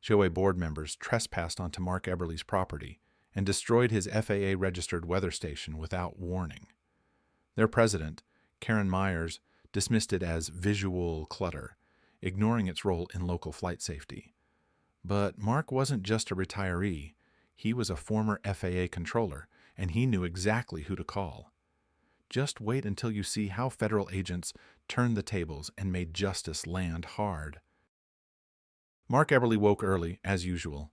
HOA board members trespassed onto Mark Eberle's property and destroyed his FAA-registered weather station without warning. Their president, Karen Myers, dismissed it as visual clutter, ignoring its role in local flight safety. But Mark wasn't just a retiree. He was a former FAA controller, and he knew exactly who to call. Just wait until you see how federal agents turned the tables and made justice land hard. Mark Eberle woke early, as usual.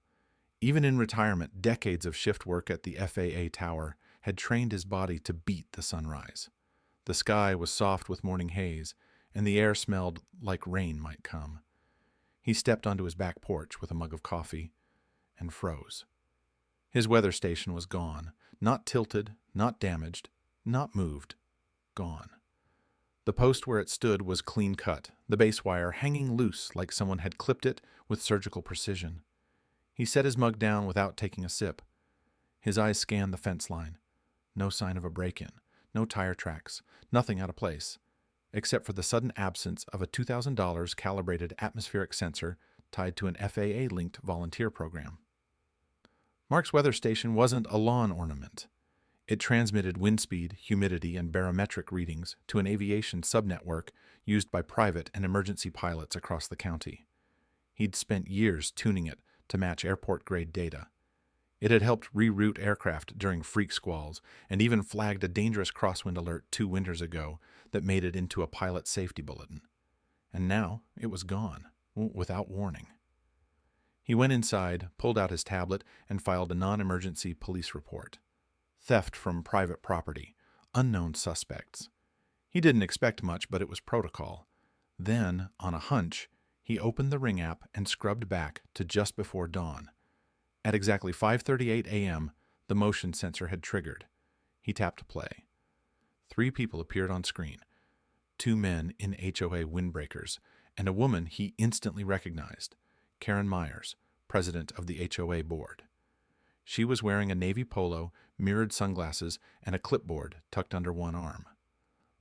Even in retirement, decades of shift work at the FAA tower had trained his body to beat the sunrise. The sky was soft with morning haze, and the air smelled like rain might come. He stepped onto his back porch with a mug of coffee and froze. His weather station was gone, not tilted, not damaged, not moved, gone. The post where it stood was clean cut, the base wire hanging loose like someone had clipped it with surgical precision. He set his mug down without taking a sip. His eyes scanned the fence line. No sign of a break-in, no tire tracks, nothing out of place, except for the sudden absence of a $2,000 calibrated atmospheric sensor tied to an FAA-linked volunteer program. Mark's weather station wasn't a lawn ornament. It transmitted wind speed, humidity, and barometric readings to an aviation subnetwork used by private and emergency pilots across the county. He'd spent years tuning it to match airport-grade data. It had helped reroute aircraft during freak squalls and even flagged a dangerous crosswind alert 2 winters ago that made it into a pilot safety bulletin. And now it was gone, without warning. He went inside, pulled out his tablet, and filed a non-emergency police report. Theft from private property, unknown suspects. He didn't expect much, but it was protocol. Then, on a hunch, he opened the Ring app and scrubbed back to just before dawn. At exactly 5:38 a.m., the motion sensor had triggered. He tapped play. 3 people appeared on screen. 2 men in HOA windbreakers, and a woman he instantly recognized, Karen Myers, president of the HOA board. She was wearing a navy polo, mirrored sunglasses, and a clipboard tucked under one arm.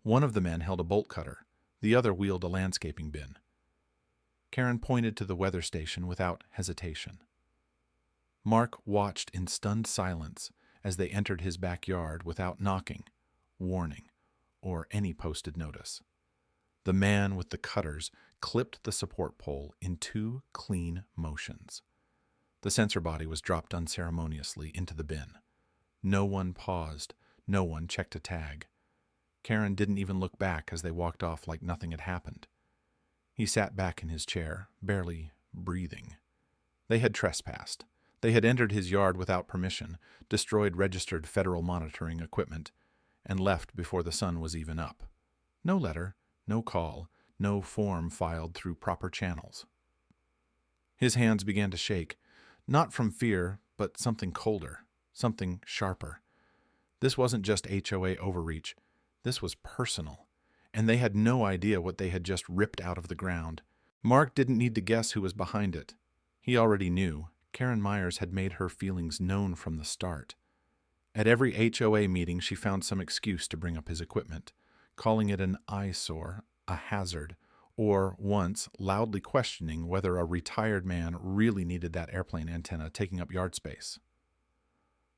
One of the men held a bolt cutter. The other wheeled a landscaping bin. Karen pointed to the weather station without hesitation. Mark watched in stunned silence as they entered his backyard without knocking, warning, or any posted notice. The man with the cutters clipped the support pole in 2 clean motions. The sensor body was dropped unceremoniously into the bin. No one paused. No one checked a tag. Karen didn't even look back as they walked off like nothing had happened. He sat back in his chair, barely breathing. They had trespassed. They had entered his yard without permission, destroyed registered federal monitoring equipment, and left before the sun was even up. No letter, no call, no form filed through proper channels. His hands began to shake, not from fear, but something colder, something sharper. This wasn't just HOA overreach. This was personal, and they had no idea what they had just ripped out of the ground. Mark didn't need to guess who was behind it. He already knew. Karen Myers had made her feelings known from the start. At every HOA meeting, she found some excuse to bring up his equipment, calling it an eyesore, a hazard, or once loudly questioning whether a retired man really needed that airplane antenna taking up yard space.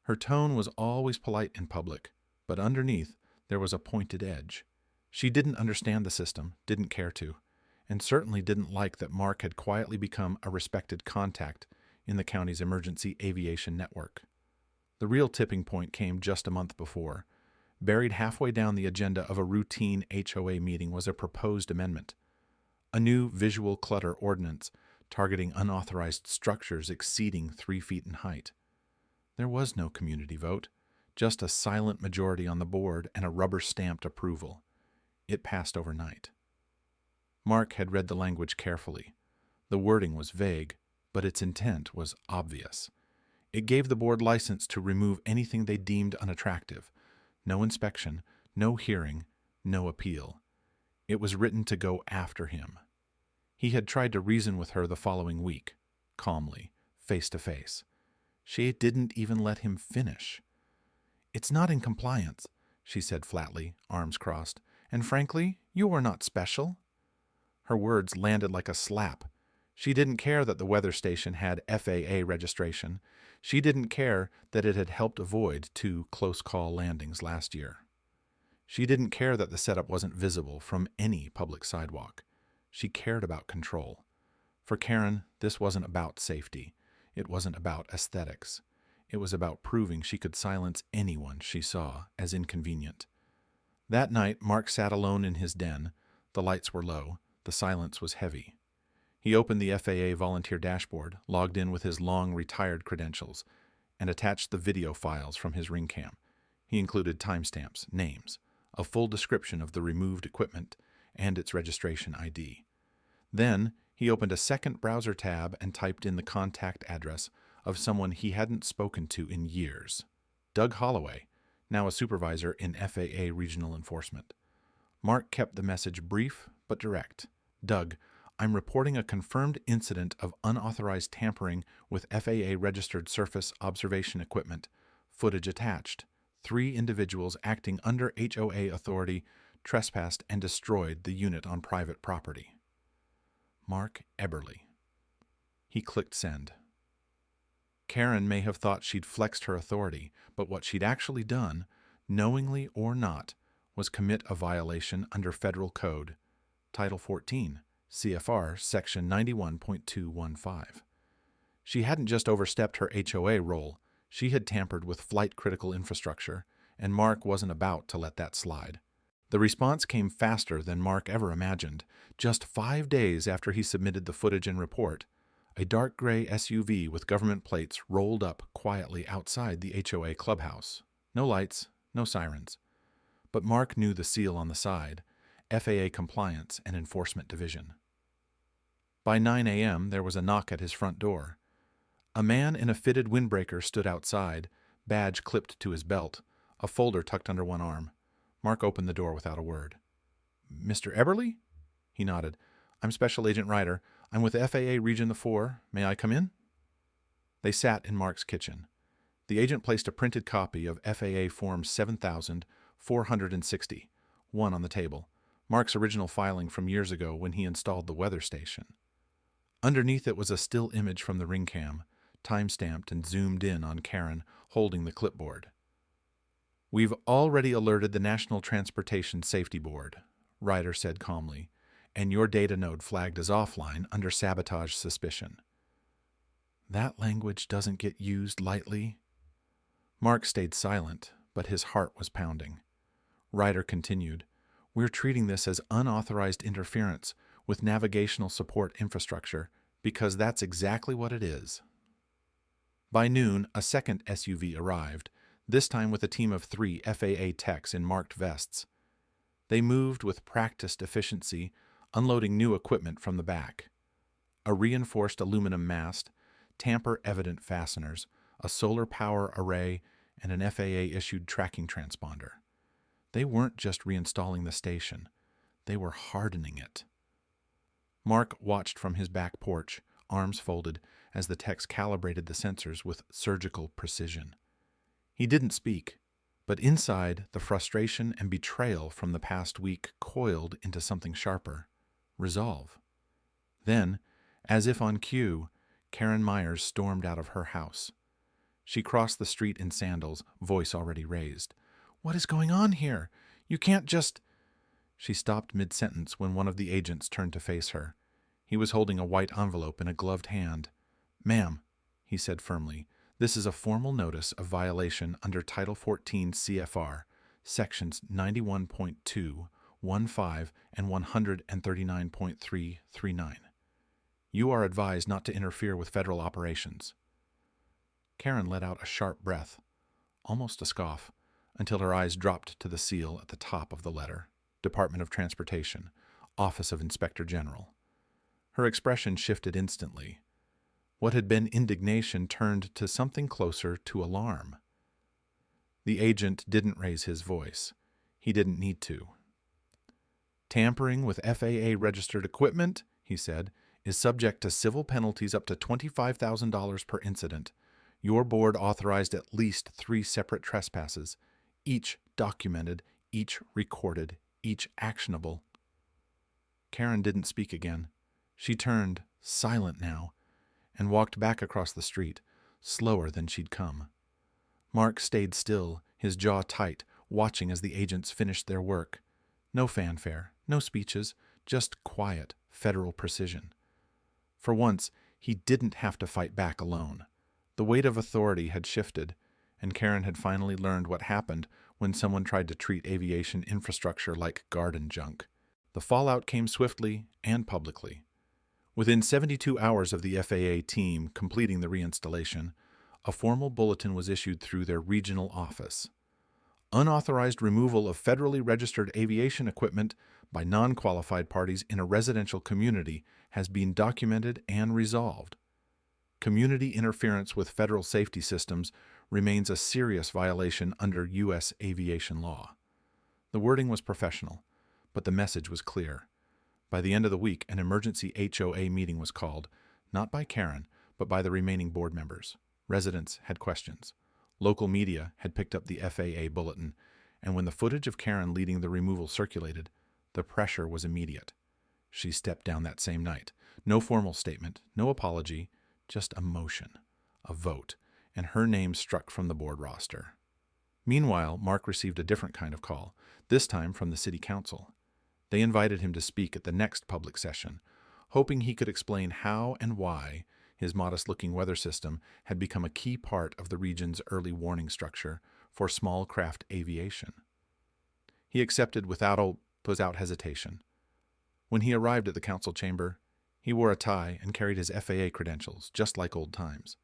Her tone was always polite in public, but underneath there was a pointed edge. She didn't understand the system, didn't care to, and certainly didn't like that Mark had quietly become a respected contact in the county's emergency aviation network. The real tipping point came just a month before. Buried halfway down the agenda of a routine HOA meeting was a proposed amendment. A new visual clutter ordinance targeting unauthorized structures exceeding 3 feet in height. There was no community vote, just a silent majority on the board and a rubber-stamped approval. It passed overnight. Mark had read the language carefully. The wording was vague, but its intent was obvious. It gave the board license to remove anything they deemed unattractive. No inspection, no hearing, no appeal. It was written to go after him. He had tried to reason with her the following week, calmly, face to face. She didn't even let him finish. "It's not in compliance," she said flatly, arms crossed, "and frankly, you are not special." Her words landed like a slap. She didn't care that the weather station had FAA registration. She didn't care that it had helped avoid 2 close-call landings last year. She didn't care that the setup wasn't visible from any public sidewalk. She cared about control. For Karen, this wasn't about safety. It wasn't about aesthetics. It was about proving she could silence anyone she saw as inconvenient. That night, Mark sat alone in his den. The lights were low. The silence was heavy. He opened the FAA volunteer dashboard, logged in with his long retired credentials, and attached the video files from his ring cam. He included timestamps, names, a full description of the removed equipment, and its registration ID. Then, he opened a second browser tab and typed in the contact address of someone he hadn't spoken to in years. Doug Holloway, now a supervisor in FAA Regional Enforcement. Mark kept the message brief but direct. Doug, I'm reporting a confirmed incident of unauthorized tampering with FAA-registered surface observation equipment. Footage attached. 3 individuals acting under HOA authority trespassed and destroyed the unit on private property. Mark Eberly. He clicked send. Karen may have thought she'd flexed her authority, but what she'd actually done, knowingly or not, was commit a violation under Federal Code, Title 14, CFR, Section 91.215. She hadn't just overstepped her HOA role, she had tampered with flight-critical infrastructure, and Mark wasn't about to let that slide. The response came faster than Mark ever imagined. Just 5 days after he submitted the footage and report, a dark gray SUV with government plates rolled up quietly outside the HOA clubhouse. No lights, no sirens. But Mark knew the seal on the side, FAA Compliance and Enforcement Division. By 9 a.m., there was a knock at his front door. A man in a fitted windbreaker stood outside, badge clipped to his belt, a folder tucked under one arm. Mark opened the door without a word. "Mr. Eberly?" He nodded. "I'm Special Agent Ryder. I'm with FAA Region 4. May I come in?" They sat in Mark's kitchen. The agent placed a printed copy of FAA Form 7460, one on the table, Mark's original filing from years ago when he installed the weather station. Underneath it was a still image from the ring cam, time-stamped and zoomed in on Karen, holding the clipboard. "We've already alerted the National Transportation Safety Board," Ryder said calmly, "and your data node flagged as offline under sabotage suspicion." That language doesn't get used lightly. Mark stayed silent, but his heart was pounding. Ryder continued, "We're treating this as unauthorized interference with navigational support infrastructure because that's exactly what it is." By noon, a second SUV arrived, this time with a team of 3 FAA techs in marked vests. They moved with practiced efficiency, unloading new equipment from the back. A reinforced aluminum mast, tamper-evident fasteners, a solar power array, and an FAA-issued tracking transponder. They weren't just reinstalling the station. They were hardening it. Mark watched from his back porch, arms folded, as the techs calibrated the sensors with surgical precision. He didn't speak, but inside, the frustration and betrayal from the past week coiled into something sharper. Resolve. Then, as if on cue, Karen Myers stormed out of her house. She crossed the street in sandals, voice already raised. "What is going on here? You can't just—" She stopped mid-sentence when one of the agents turned to face her. He was holding a white envelope in a gloved hand. "Ma'am," he said firmly, "this is a formal notice of violation under Title 14 CFR, Sections 91.2, 15, and 139.339. You are advised not to interfere with federal operations." Karen let out a sharp breath, almost a scoff, until her eyes dropped to the seal at the top of the letter, Department of Transportation, Office of Inspector General. Her expression shifted instantly. What had been indignation turned to something closer to alarm. The agent didn't raise his voice. He didn't need to. "Tampering with FAA-registered equipment," he said, "is subject to civil penalties up to $25,000 per incident. Your board authorized at least 3 separate trespasses, each documented, each recorded, each actionable." Karen didn't speak again. She turned, silent now, and walked back across the street, slower than she'd come. Mark stayed still, his jaw tight, watching as the agents finished their work. No fanfare, no speeches, just quiet, federal precision. For once, he didn't have to fight back alone. The weight of authority had shifted, and Karen had finally learned what happened when someone tried to treat aviation infrastructure like garden junk. The fallout came swiftly and publicly. Within 72 hours of the FAA team completing the reinstallation, a formal bulletin was issued through their regional office. Unauthorized removal of federally registered aviation equipment by non-qualified parties in a residential community has been documented and resolved. Community interference with federal safety systems remains a serious violation under U.S. aviation law. The wording was professional, but the message was clear. By the end of the week, an emergency HOA meeting was called, not by Karen, but by the remaining board members. Residents had questions. Local media had picked up the FAA bulletin, and when the footage of Karen leading the removal circulated, the pressure was immediate. She stepped down that same night. No formal statement, no apology, just a motion, a vote, and her name struck from the board roster. Meanwhile, Mark received a different kind of call, this time from the city council. They invited him to speak at the next public session, hoping he could explain how and why his modest-looking weather system had become a key part of the region's early warning structure for small craft aviation. He accepted without hesitation. When he arrived at the council chamber, he wore a tie and carried his FAA credentials, just like old times.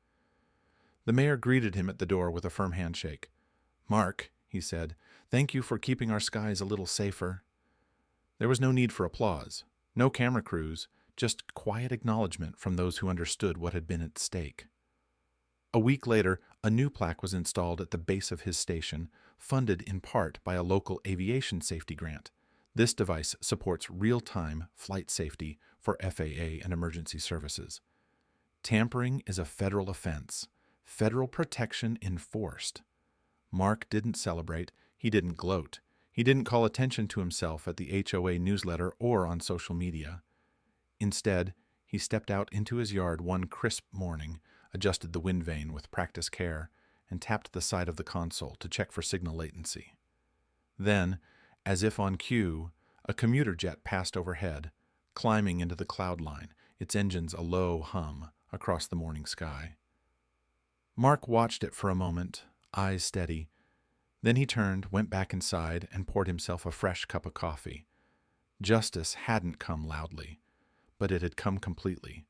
The mayor greeted him at the door with a firm handshake. "Mark," he said, "thank you for keeping our skies a little safer." There was no need for applause, no camera crews, just quiet acknowledgement from those who understood what had been at stake. A week later, a new plaque was installed at the base of his station, funded in part by a local aviation safety grant. This device supports real-time flight safety for FAA and emergency services. Tampering is a federal offense. Federal protection enforced. Mark didn't celebrate. He didn't gloat. He didn't call attention to himself at the HOA newsletter or on social media. Instead, he stepped out into his yard one crisp morning, adjusted the wind vane with practiced care, and tapped the side of the console to check for signal latency. Then, as if on cue, a commuter jet passed overhead, climbing into the cloud line, its engines a low hum across the morning sky. Mark watched it for a moment, eyes steady. Then he turned, went back inside, and poured himself a fresh cup of coffee. Justice hadn't come loudly, but it had come completely.